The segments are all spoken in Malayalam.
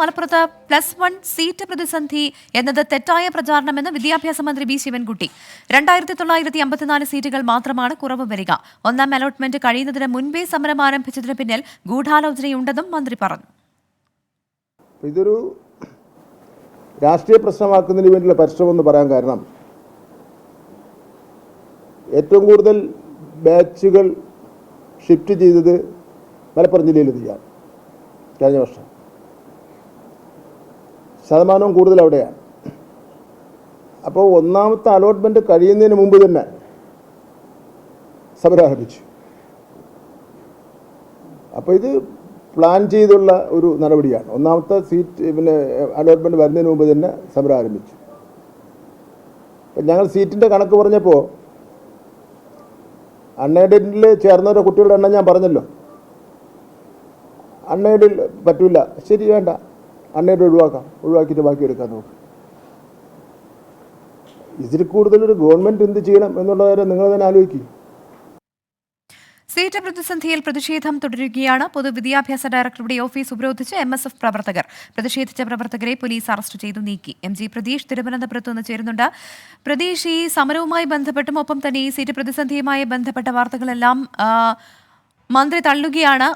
മലപ്പുറത്ത് +1 സീറ്റ് പ്രതിസന്ധി എന്നത് തെറ്റായ പ്രചാരണമെന്ന് വിദ്യാഭ്യാസ മന്ത്രി വി ശിവൻകുട്ടി. 2954 സീറ്റുകൾ മാത്രമാണ് കുറവ് വരിക. ഒന്നാം അലോട്ട്മെന്റ് കഴിയുന്നതിന് മുൻപേ സമരം ആരംഭിച്ചതിന് പിന്നിൽ ഗൂഢാലോചനയുണ്ടെന്നും മന്ത്രി പറഞ്ഞു. ഇതൊരു രാഷ്ട്രീയ പ്രശ്നമാക്കുന്നതിന് വേണ്ടിയുള്ള പരിശ്രമം പറയാൻ കാരണം ഏറ്റവും കൂടുതൽ ബാച്ചുകൾ ഷിഫ്റ്റ് ചെയ്തത് മലപ്പുറം ജില്ലയിലെത്തിയാണ്. കഴിഞ്ഞ വർഷം ശതമാനവും കൂടുതൽ അവിടെയാണ്. അപ്പോൾ ഒന്നാമത്തെ അലോട്ട്മെൻറ്റ് കഴിയുന്നതിന് മുമ്പ് തന്നെ സമരം ആരംഭിച്ചു. അപ്പോൾ ഇത് പ്ലാൻ ചെയ്തുള്ള ഒരു നടപടിയാണ്. ഒന്നാമത്തെ സീറ്റ് അലോട്ട്മെൻറ്റ് വരുന്നതിന് മുമ്പ് തന്നെ സമരം ആരംഭിച്ചു. അപ്പം ഞങ്ങൾ സീറ്റിൻ്റെ കണക്ക് പറഞ്ഞപ്പോൾ അൺഎയ്ഡഡിൽ ചേർന്നവരുടെ കുട്ടികളുടെ എണ്ണം ഞാൻ പറഞ്ഞല്ലോ. അൺഎയ്ഡിൽ പറ്റില്ല, ശരി, വേണ്ട, അൺഎയ്ഡ് ഒഴിവാക്കിയിട്ട് ബാക്കി എടുക്കാൻ നോക്കും. ഇതിൽ കൂടുതലൊരു ഗവൺമെൻറ് എന്ത് ചെയ്യണം എന്നുള്ള കാര്യം നിങ്ങൾ തന്നെ ആലോചിക്കും. സീറ്റ് പ്രതിസന്ധിയിൽ പ്രതിഷേധം തുടരുകയാണ്. പൊതുവിദ്യാഭ്യാസ ഡയറക്ടറുടെ ഓഫീസ് ഉപരോധിച്ച് MSF പ്രവർത്തകർ. പ്രതിഷേധിച്ച പ്രവർത്തകരെ പോലീസ് അറസ്റ്റ് ചെയ്തു നീക്കി. MG പ്രതീഷ് തിരുവനന്തപുരത്ത് നിന്ന് ചേരുന്നുണ്ട്. പ്രതീഷ്, ഈ സമരവുമായി ബന്ധപ്പെട്ടും ഒപ്പം തന്നെ ഈ സീറ്റ് പ്രതിസന്ധിയുമായി ബന്ധപ്പെട്ട വാർത്തകളെല്ലാം മന്ത്രി തള്ളുകയാണ്.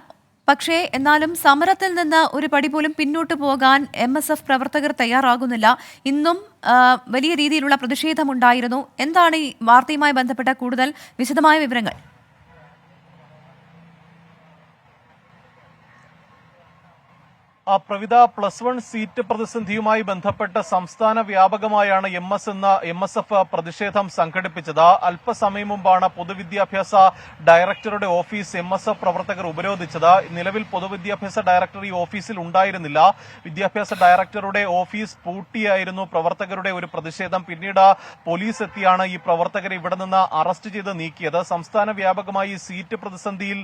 പക്ഷേ എന്നാലും സമരത്തിൽ നിന്ന് ഒരു പടി പോലും പിന്നോട്ട് പോകാൻ MSF പ്രവർത്തകർ തയ്യാറാകുന്നില്ല. ഇന്നും വലിയ രീതിയിലുള്ള പ്രതിഷേധമുണ്ടായിരുന്നു. എന്താണ് ഈ വാർത്തയുമായി ബന്ധപ്പെട്ട കൂടുതൽ വിശദമായ വിവരങ്ങൾ? പ്രവിധ +1 സീറ്റ് പ്രതിസന്ധിയുമായി ബന്ധപ്പെട്ട് സംസ്ഥാന വ്യാപകമായാണ് MSF പ്രതിഷേധം സംഘടിപ്പിച്ചത്. അല്പസമയം മുമ്പാണ് പൊതുവിദ്യാഭ്യാസ ഡയറക്ടറുടെ ഓഫീസ് MSF പ്രവർത്തകർ ഉപരോധിച്ചത്. നിലവിൽ പൊതുവിദ്യാഭ്യാസ ഡയറക്ടർ ഈ ഓഫീസിൽ ഉണ്ടായിരുന്നില്ല. വിദ്യാഭ്യാസ ഡയറക്ടറുടെ ഓഫീസ് പൂട്ടിയായിരുന്നു പ്രവർത്തകരുടെ ഒരു പ്രതിഷേധം. പിന്നീട് പോലീസ് എത്തിയാണ് ഈ പ്രവർത്തകരെ ഇവിടെ നിന്ന് അറസ്റ്റ് ചെയ്ത് നീക്കിയത്. സംസ്ഥാന വ്യാപകമായി സീറ്റ് പ്രതിസന്ധിയിൽ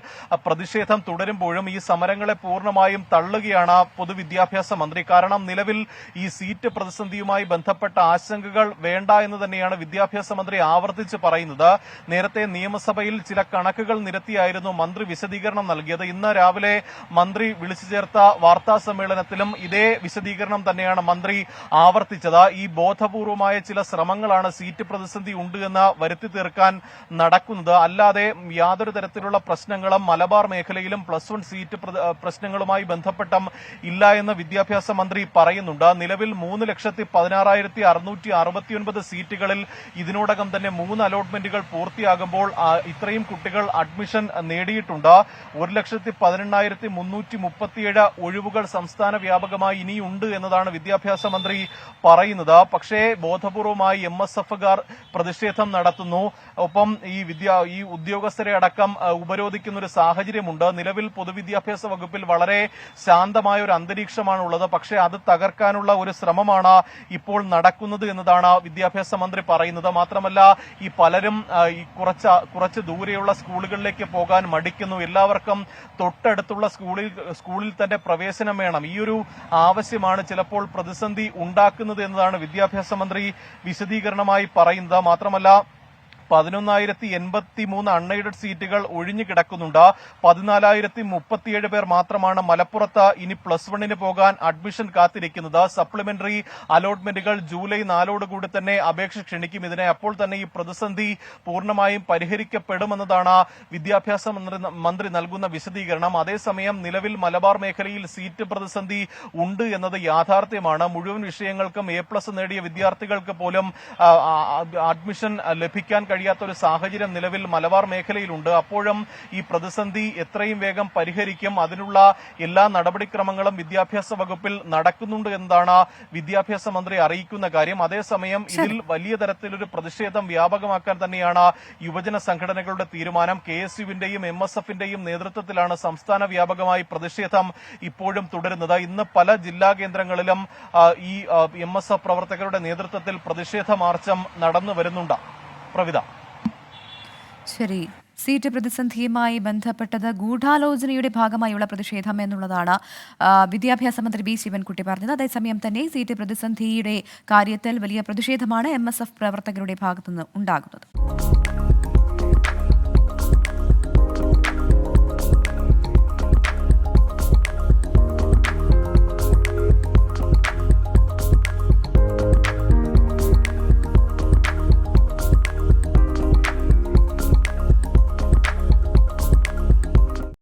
പ്രതിഷേധം തുടരുമ്പോഴും ഈ സമരങ്ങളെ പൂർണ്ണമായും തള്ളുകയാണ് പൊതുവിദ്യാഭ്യാസ മന്ത്രി. കാരണം നിലവിൽ ഈ സീറ്റ് പ്രതിസന്ധിയുമായി ബന്ധപ്പെട്ട ആശങ്കകൾ വേണ്ട എന്ന് തന്നെയാണ് വിദ്യാഭ്യാസ മന്ത്രി ആവർത്തിച്ച് പറയുന്നത്. നേരത്തെ നിയമസഭയിൽ ചില കണക്കുകൾ നിരത്തിയായിരുന്നു മന്ത്രി വിശദീകരണം നൽകിയത്. ഇന്ന് രാവിലെ മന്ത്രി വിളിച്ചു ചേർത്ത വാർത്താ സമ്മേളനത്തിലും ഇതേ വിശദീകരണം തന്നെയാണ് മന്ത്രി ആവർത്തിച്ചത്. ഈ ബോധപൂർവമായ ചില ശ്രമങ്ങളാണ് സീറ്റ് പ്രതിസന്ധി ഉണ്ട് എന്ന് വരുത്തി തീർക്കാൻ നടക്കുന്നത്. അല്ലാതെ യാതൊരു തരത്തിലുള്ള പ്രശ്നങ്ങളും മലബാർ മേഖലയിലും +1 സീറ്റ് പ്രശ്നങ്ങളുമായി ബന്ധപ്പെട്ടും ഇല്ല എന്ന് വിദ്യാഭ്യാസ മന്ത്രി പറയുന്നുണ്ട്. നിലവിൽ 3,16,669 സീറ്റുകളിൽ ഇതിനോടകം തന്നെ 3 അലോട്ട്മെന്റുകൾ പൂർത്തിയാകുമ്പോൾ ഇത്രയും കുട്ടികൾ അഡ്മിഷൻ നേടിയിട്ടുണ്ട്. 1,18,337 ഒഴിവുകൾ സംസ്ഥാന വ്യാപകമായി ഇനിയുണ്ട് എന്നതാണ് വിദ്യാഭ്യാസ മന്ത്രി പറയുന്നത്. പക്ഷേ ബോധപൂർവമായി MSFകാർ പ്രതിഷേധം നടത്തുന്നു. ഒപ്പം ഈ ഉദ്യോഗസ്ഥരെ അടക്കം ഉപരോധിക്കുന്ന ഒരു സാഹചര്യമുണ്ട്. നിലവിൽ പൊതുവിദ്യാഭ്യാസ വകുപ്പിൽ വളരെ ശാന്തമായ ഒരു അന്തരീക്ഷമാണുള്ളത്. പക്ഷേ അത് തകർക്കാനുള്ള ഒരു ശ്രമമാണ് ഇപ്പോൾ നടക്കുന്നത് എന്നതാണ് വിദ്യാഭ്യാസ മന്ത്രി പറയുന്നത്. മാത്രമല്ല ഈ പലരും ഈ കുറച്ച് ദൂരെയുള്ള സ്കൂളുകളിലേക്ക് പോകാൻ മടിക്കുന്നു. എല്ലാവർക്കും തൊട്ടടുത്തുള്ള സ്കൂളിൽ തന്നെ പ്രവേശനം വേണം. ഈ ഒരു ആവശ്യമാണ് ചിലപ്പോൾ പ്രതിസന്ധി ഉണ്ടാക്കുന്നത് എന്നതാണ് വിദ്യാഭ്യാസ മന്ത്രി വിശദീകരണമായി പറയുന്നത്. മാത്രമല്ല 11,083 അൺഎയ്ഡഡ് സീറ്റുകൾ ഒഴിഞ്ഞു കിടക്കുന്നുണ്ട്. 14,037 പേർ മാത്രമാണ് മലപ്പുറത്ത് ഇനി +1 പോകാൻ അഡ്മിഷൻ കാത്തിരിക്കുന്നത്. സപ്ലിമെന്ററി അലോട്ട്മെന്റുകൾ ജൂലൈ 4 തന്നെ അപേക്ഷ ക്ഷണിക്കും. ഇതിനെ അപ്പോൾ തന്നെ ഈ പ്രതിസന്ധി പൂർണ്ണമായും പരിഹരിക്കപ്പെടുമെന്നതാണ് വിദ്യാഭ്യാസ മന്ത്രി നൽകുന്ന വിശദീകരണം. അതേസമയം നിലവിൽ മലബാർ മേഖലയിൽ സീറ്റ് പ്രതിസന്ധി ഉണ്ട് എന്നത് യാഥാർത്ഥ്യമാണ്. മുഴുവൻ വിഷയങ്ങൾക്കും A+ നേടിയ വിദ്യാർത്ഥികൾക്ക് പോലും അഡ്മിഷൻ ലഭിക്കാൻ കഴിയാത്തൊരു സാഹചര്യം നിലവിൽ മലബാർ മേഖലയിലുണ്ട്. അപ്പോഴും ഈ പ്രതിസന്ധി എത്രയും വേഗം പരിഹരിക്കും. അതിനുള്ള എല്ലാ നടപടിക്രമങ്ങളും വിദ്യാഭ്യാസ വകുപ്പിൽ നടക്കുന്നുണ്ട് എന്നതാണ് വിദ്യാഭ്യാസ മന്ത്രി അറിയിക്കുന്ന കാര്യം. അതേസമയം ഇതിൽ വലിയ തരത്തിലൊരു പ്രതിഷേധം വ്യാപകമാക്കാൻ തന്നെയാണ് യുവജന സംഘടനകളുടെ തീരുമാനം. KSUവിന്റെയും MSFന്റെയും നേതൃത്വത്തിലാണ് സംസ്ഥാന വ്യാപകമായി പ്രതിഷേധം ഇപ്പോഴും തുടരുന്നത്. ഇന്ന് പല ജില്ലാ കേന്ദ്രങ്ങളിലും ഈ MSF പ്രവർത്തകരുടെ നേതൃത്വത്തിൽ പ്രതിഷേധ മാർച്ചും നടന്നു വരുന്നുണ്ട്. പ്രവിധ, ശരി. സീറ്റ് പ്രതിസന്ധിയുമായി ബന്ധപ്പെട്ടത് ഗൂഢാലോചനയുടെ ഭാഗമായുള്ള പ്രതിഷേധം എന്നുള്ളതാണ് വിദ്യാഭ്യാസ മന്ത്രി വി ശിവൻകുട്ടി പറഞ്ഞത്. അതേസമയം തന്നെ സീറ്റ് പ്രതിസന്ധിയുടെ കാര്യത്തിൽ വലിയ പ്രതിഷേധമാണ് MSF പ്രവർത്തകരുടെ ഭാഗത്തുനിന്ന് ഉണ്ടാകുന്നത്.